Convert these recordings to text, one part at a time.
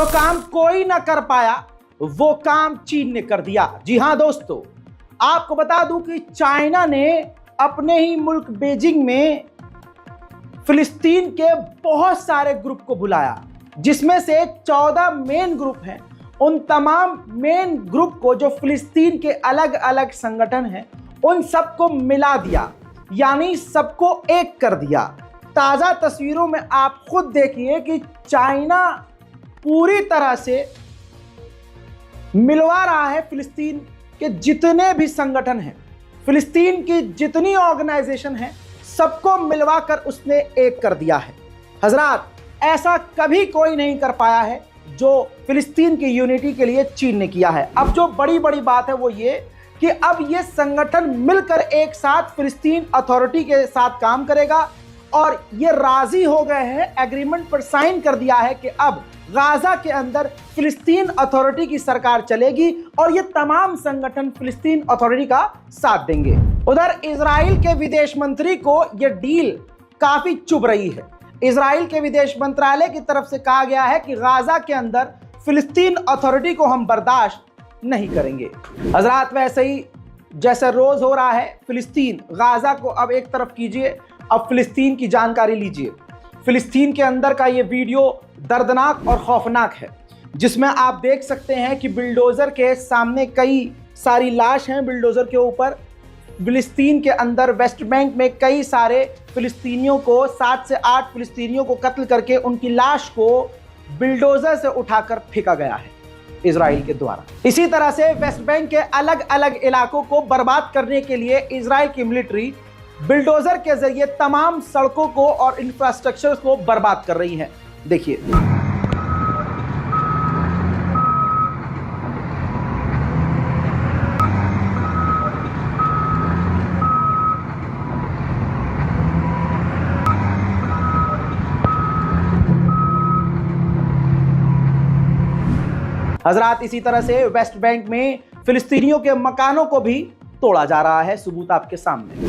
जो काम कोई ना कर पाया वो काम चीन ने कर दिया। जी हां दोस्तों, आपको बता दूं कि चाइना ने अपने ही मुल्क बीजिंग में फिलिस्तीन के बहुत सारे ग्रुप को बुलाया, जिसमें से 14 मेन ग्रुप हैं। उन तमाम मेन ग्रुप को, जो फिलिस्तीन के अलग अलग संगठन हैं, उन सबको मिला दिया, यानी सबको एक कर दिया। ताज़ा तस्वीरों में आप खुद देखिए कि चाइना पूरी तरह से मिलवा रहा है फिलिस्तीन के जितने भी संगठन हैं, फिलिस्तीन की जितनी ऑर्गेनाइजेशन है, सबको मिलवाकर उसने एक कर दिया है। हजरात, ऐसा कभी कोई नहीं कर पाया है जो फिलिस्तीन की यूनिटी के लिए चीन ने किया है। अब जो बड़ी बड़ी बात है वो ये कि अब ये संगठन मिलकर एक साथ फिलिस्तीन अथॉरिटी के साथ काम करेगा और ये राजी हो गए हैं, एग्रीमेंट पर साइन कर दिया है कि अब गाजा के अंदर फिलिस्तीन अथॉरिटी की सरकार चलेगी और ये तमाम संगठन फिलिस्तीन अथॉरिटी का साथ देंगे। उधर इजराइल के विदेश मंत्री को ये डील काफी चुभ रही है। इजराइल के विदेश मंत्रालय की तरफ से कहा गया है कि गाजा के अंदर फिलिस्तीन अथॉरिटी को हम बर्दाश्त नहीं करेंगे। हजरात, वैसे ही जैसे रोज हो रहा है फिलिस्तीन, गाजा को अब एक तरफ कीजिए, अब फिलिस्तीन की जानकारी लीजिए। फिलिस्तीन के अंदर का ये वीडियो दर्दनाक और खौफनाक है, जिसमें आप देख सकते हैं कि बिल्डोजर के सामने कई सारी लाश हैं। बिल्डोजर के ऊपर फिलिस्तीन के अंदर वेस्ट बैंक में कई सारे फिलिस्तीनियों को, 7 से 8 फिलिस्तीनियों को कत्ल करके उनकी लाश को बिल्डोजर से उठाकर फेंका गया है इजराइल के द्वारा। इसी तरह से वेस्ट बैंक के अलग अलग इलाकों को बर्बाद करने के लिए इजराइल की मिलिट्री बिल्डोजर के जरिए तमाम सड़कों को और इंफ्रास्ट्रक्चर को बर्बाद कर रही है। देखिए, हजरात, इसी तरह से वेस्ट बैंक में फिलिस्तीनियों के मकानों को भी तोड़ा जा रहा है। सबूत आपके सामने।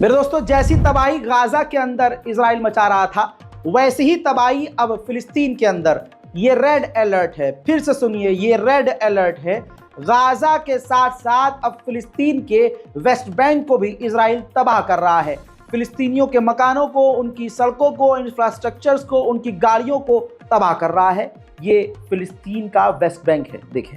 मेरे दोस्तों, जैसी तबाही गाजा के अंदर इजराइल मचा रहा था, वैसी ही तबाही अब फिलिस्तीन के अंदर। ये रेड अलर्ट है, फिर से सुनिए, ये रेड अलर्ट है। गाजा के साथ साथ अब फिलिस्तीन के वेस्ट बैंक को भी इजराइल तबाह कर रहा है। फिलिस्तीनियों के मकानों को, उनकी सड़कों को, इंफ्रास्ट्रक्चर्स को, उनकी गाड़ियों को तबाह कर रहा है। ये फिलिस्तीन का वेस्ट बैंक है। देखें,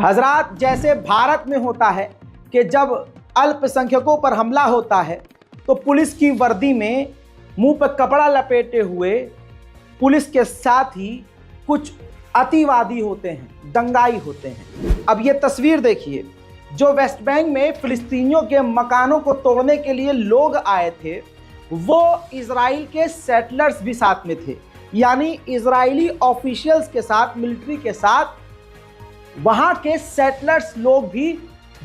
हजरात, जैसे भारत में होता है कि जब अल्पसंख्यकों पर हमला होता है तो पुलिस की वर्दी में मुंह पर कपड़ा लपेटे हुए पुलिस के साथ ही कुछ अतिवादी होते हैं, दंगाई होते हैं। अब ये तस्वीर देखिए, जो वेस्ट बैंक में फिलिस्तीनियों के मकानों को तोड़ने के लिए लोग आए थे, वो इजराइल के सेटलर्स भी साथ में थे, यानी इजरायली ऑफिशियल्स के साथ, मिलिट्री के साथ वहाँ के सेटलर्स लोग भी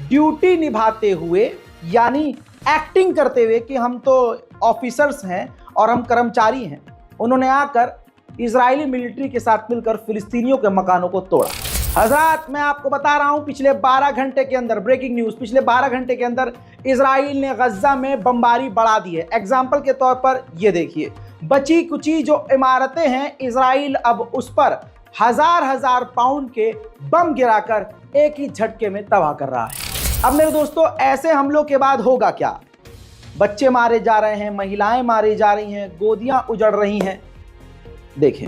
ड्यूटी निभाते हुए, यानी एक्टिंग करते हुए कि हम तो ऑफिसर्स हैं और हम कर्मचारी हैं, उन्होंने आकर इजरायली मिलिट्री के साथ मिलकर फिलिस्तीनियों के मकानों को तोड़ा। हजरात, मैं आपको बता रहा हूं, पिछले 12 घंटे के अंदर, ब्रेकिंग न्यूज़, पिछले 12 घंटे के अंदर इजराइल ने गजा में बमबारी बढ़ा दी है। एग्जाम्पल के तौर पर ये देखिए, बची कुची जो इमारतें हैं, इजराइल अब उस पर हजार पाउंड के बम गिराकर एक ही झटके में तबाह कर रहा है। अब मेरे दोस्तों, ऐसे हमलों के बाद होगा क्या? बच्चे मारे जा रहे हैं, महिलाएं मारी जा रही हैं, गोदियां उजड़ रही हैं। देखें,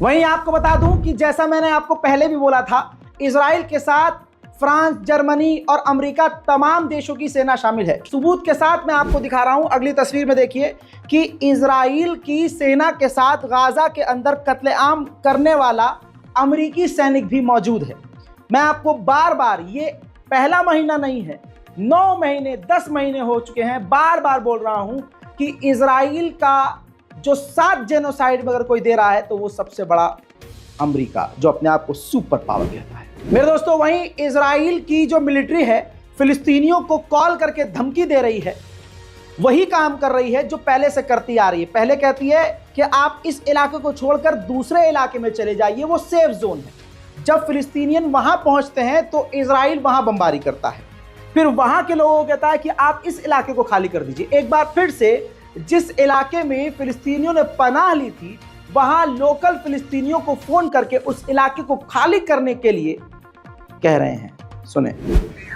वहीं आपको बता दूं कि जैसा मैंने आपको पहले भी बोला था, इजराइल के साथ फ्रांस, जर्मनी और अमेरिका तमाम देशों की सेना शामिल है। सबूत के साथ मैं आपको दिखा रहा हूं, अगली तस्वीर में देखिए कि इजराइल की सेना के साथ गाजा के अंदर कत्लेआम करने वाला अमेरिकी सैनिक भी मौजूद है। मैं आपको बार बार, ये पहला महीना नहीं है, 9 महीने 10 महीने हो चुके हैं, बार बार बोल रहा हूं कि इजराइल का जो 7 जेनोसाइड में अगर कोई दे रहा है तो वो सबसे बड़ा अमेरिका, जो अपने आप को सुपर पावर कहता है। मेरे दोस्तों, वहीं इजराइल की जो मिलिट्री है फिलिस्तीनियों को कॉल करके धमकी दे रही है, वही काम कर रही है जो पहले से करती आ रही है। पहले कहती है कि आप इस इलाके को छोड़कर दूसरे इलाके में चले जाइए, वो सेफ जोन है। जब फिलिस्तीनियन वहां पहुंचते हैं तो इजराइल वहां बमबारी करता है, फिर वहां के लोगों को कहता है कि आप इस इलाके को खाली कर दीजिए। एक बार फिर से जिस इलाके में फिलिस्तीनियों ने पनाह ली थी, वहां लोकल फिलिस्तीनियों को फोन करके उस इलाके को खाली करने के लिए कह रहे हैं। सुने।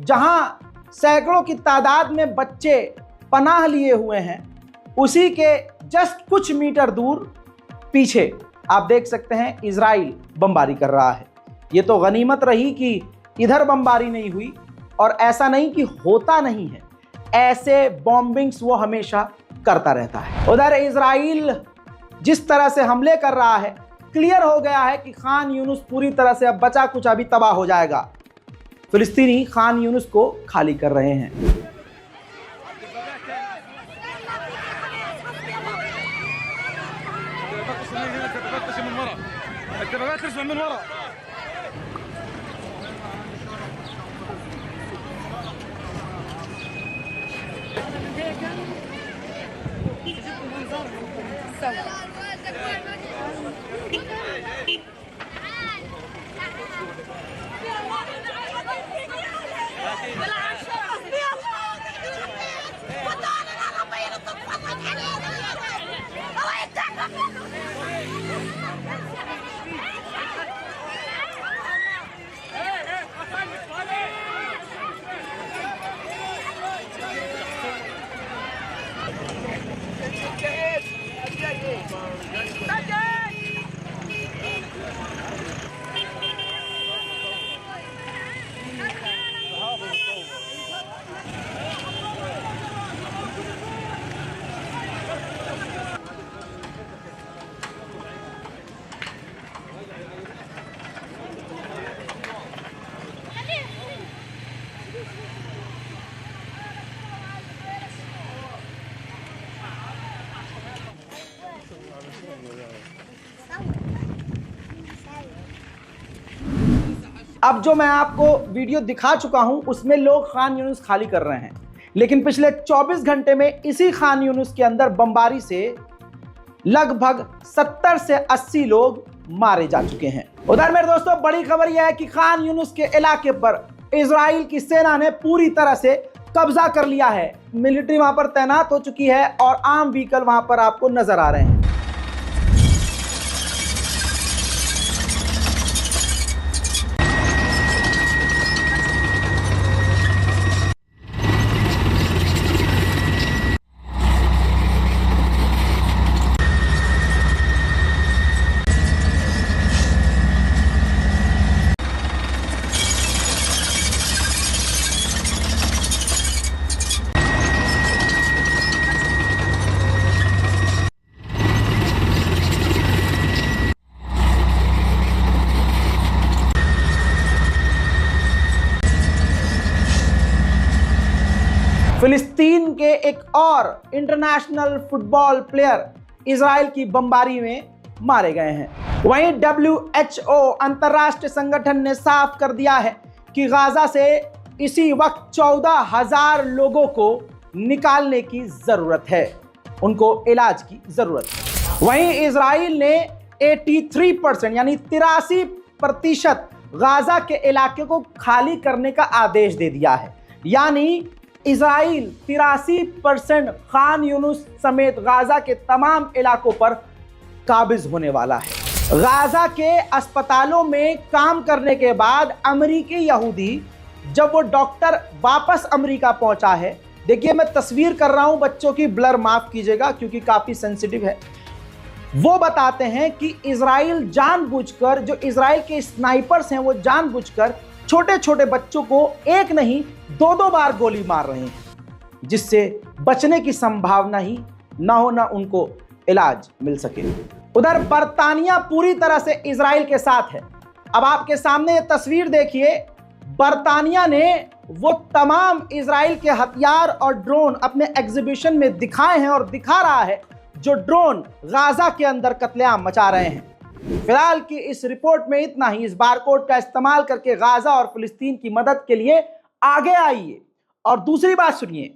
जहां सैकड़ों की तादाद में बच्चे पनाह लिए हुए हैं, उसी के जस्ट कुछ मीटर दूर पीछे आप देख सकते हैं इजराइल बमबारी कर रहा है। ये तो गनीमत रही कि इधर बमबारी नहीं हुई, और ऐसा नहीं कि होता नहीं है, ऐसे बॉम्बिंग्स वो हमेशा करता रहता है। उधर इजराइल जिस तरह से हमले कर रहा है, क्लियर हो गया है कि खान यूनुस पूरी तरह से अब बचा कुछ अभी तबाह हो जाएगा। फिलिस्तीनी खान यूनुस को खाली कर रहे हैं। अब जो मैं आपको वीडियो दिखा चुका हूं, उसमें लोग खान यूनुस खाली कर रहे हैं, लेकिन पिछले 24 घंटे में इसी खान यूनुस के अंदर बमबारी से लगभग 70 से 80 लोग मारे जा चुके हैं। उधर मेरे दोस्तों, बड़ी खबर यह है कि खान यूनुस के इलाके पर इजराइल की सेना ने पूरी तरह से कब्जा कर लिया है। मिलिट्री वहां पर तैनात हो चुकी है और आम व्हीकल वहां पर आपको नजर आ रहे हैं। फिलिस्तीन के एक और इंटरनेशनल फुटबॉल प्लेयर इजराइल की बमबारी में मारे गए हैं। वहीं WHO अंतर्राष्ट्रीय संगठन ने साफ कर दिया है कि गाजा से इसी वक्त 14,000 लोगों को निकालने की जरूरत है, उनको इलाज की जरूरत है। वहीं इजराइल ने 83% यानी 83% गाजा के इलाके को खाली करने का आदेश दे दिया है। यानी इजराइल 83% खान यूनुस समेत गाजा के तमाम इलाकों पर काबिज होने वाला है। गाजा के अस्पतालों में काम करने के बाद अमेरिकी यहूदी जब वो डॉक्टर वापस अमेरिका पहुंचा है, देखिए मैं तस्वीर कर रहा हूं, बच्चों की ब्लर माफ कीजिएगा क्योंकि काफी सेंसिटिव है। वो बताते हैं कि इजराइल जानबूझकर, जो इजराइल के स्नाइपर्स हैं वो जानबूझकर छोटे छोटे बच्चों को एक नहीं 2-2 बार गोली मार रहे हैं, जिससे बचने की संभावना ही ना हो, ना उनको इलाज मिल सके। उधर बर्तानिया पूरी तरह से इजराइल के साथ है। अब आपके सामने ये तस्वीर देखिए, बर्तानिया ने वो तमाम इजराइल के हथियार और ड्रोन अपने एग्जीबिशन में दिखाए हैं और दिखा रहा है, जो ड्रोन गाजा के अंदर कत्लेआम मचा रहे हैं। फिलहाल की इस रिपोर्ट में इतना ही। इस बारकोड का इस्तेमाल करके गाजा और फिलिस्तीन की मदद के लिए आगे आइए। और दूसरी बात सुनिए,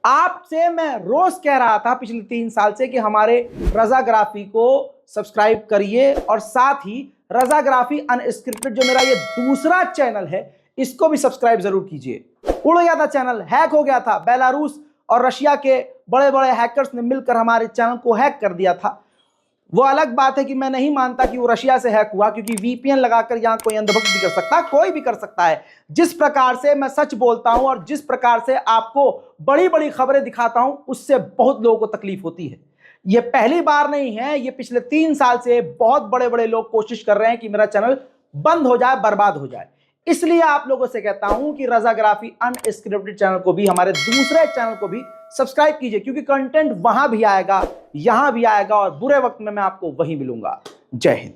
आपसे मैं रोज कह रहा था पिछले 3 साल से कि हमारे रजाग्राफी को सब्सक्राइब करिए और साथ ही रजाग्राफी अनस्क्रिप्टेड जो मेरा ये दूसरा चैनल है इसको भी सब्सक्राइब जरूर कीजिए। उड़ गया था चैनल, हैक हो गया था। बेलारूस और रशिया के बड़े बड़े हैकर्स ने मिलकर हमारे चैनल को हैक कर दिया था। वो अलग बात है कि मैं नहीं मानता कि वो रशिया से हैक हुआ, क्योंकि VPN लगाकर यहाँ कोई अंधभक्त भी कर सकता है, कोई भी कर सकता है। जिस प्रकार से मैं सच बोलता हूं और जिस प्रकार से आपको बड़ी बड़ी खबरें दिखाता हूं, उससे बहुत लोगों को तकलीफ होती है। ये पहली बार नहीं है, ये पिछले 3 साल से बहुत बड़े बड़े लोग कोशिश कर रहे हैं कि मेरा चैनल बंद हो जाए, बर्बाद हो जाए। इसलिए आप लोगों से कहता हूं कि रजाग्राफी अनस्क्रिप्टेड चैनल को भी, हमारे दूसरे चैनल को भी सब्सक्राइब कीजिए, क्योंकि कंटेंट वहां भी आएगा, यहां भी आएगा और बुरे वक्त में मैं आपको वहीं मिलूंगा। जय हिंद।